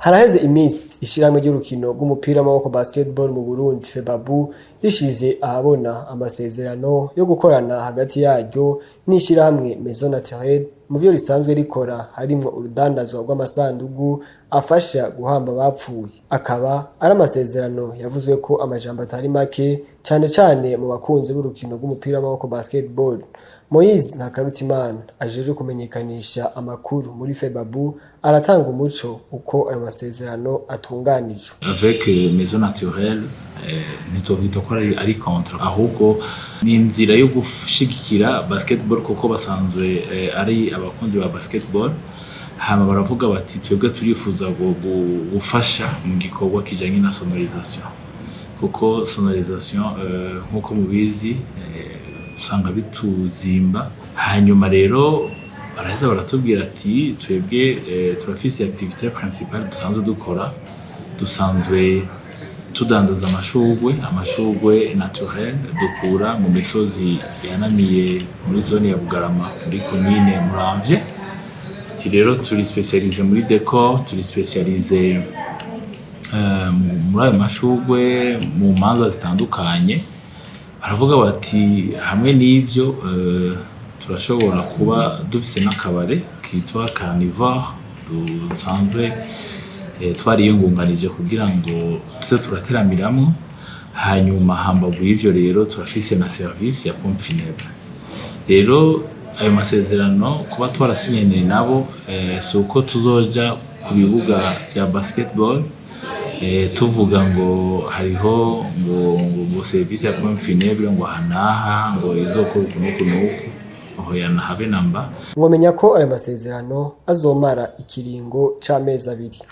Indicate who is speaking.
Speaker 1: Haraheze iminsi ishirahamwe ry'urukino rw'umupira w'amaboko basketball mu Burundi FEBABU rishize ahabona amasezerano yo gukorana hagati yaryo n'ishirahamwe Maison Naturelle mu byo risanzwe rikora harimo urudandazwa rw'amasandugu afasha guhamba bapfuye. Akaba ari amasezerano yavuzwe ko amajambo atari make cyane mu bakunzi b'urukino rw'umupira w'amaboko basketball. Moise Ntakarutimana ajeje kumenyekanisha amakuru muri FEBABU aratanga umuco uko ayo masezerano atunganijwe.
Speaker 2: Avec Maison Naturelle ntitwita ko ari contre, ahubwo ni inzira yo gushigikira basketball kuko basanzwe ari abakunzi ba basketball. Hama baravuga bati twebwe turifuza gufasha mu gikorwa kijanye na sonorisation, kuko sonorisation nkuko mubizi usanga bituzimba. Hanyuma rero baraheza baratubwira ati twebwe turafise activité principale dusanzwe dukora, dusanzwe tudandaza amashurwe naturel dukura mu misozi yanamiye muri zone ya Bugarama muri commune Muramvye. Ati rero turi spécialisé muri décor, turi spécialisé muri ayo mashurwe mu manza zitandukanye. Baravuga bati hamwe n'ivyo turashobora kuba dufise n'akabare kitwa Carnivore dusanzwe twariyungunganije kugira ngo tuze turateramiramwo. Hanyuma hambavu y'ivyo rero turafise na service ya pompe funèbre. Rero ayo masezerano kuba twarasinyanye nabo suko tuzoja ku bibuga vya basketball tuvuga ngo hariho ngo service ya pompe funèbre ngo hanaha ngo izokora kunuku aho yanahabe namba.
Speaker 1: Mwomenya ko ayo masezerano azomara ikiringo c'amezi 2.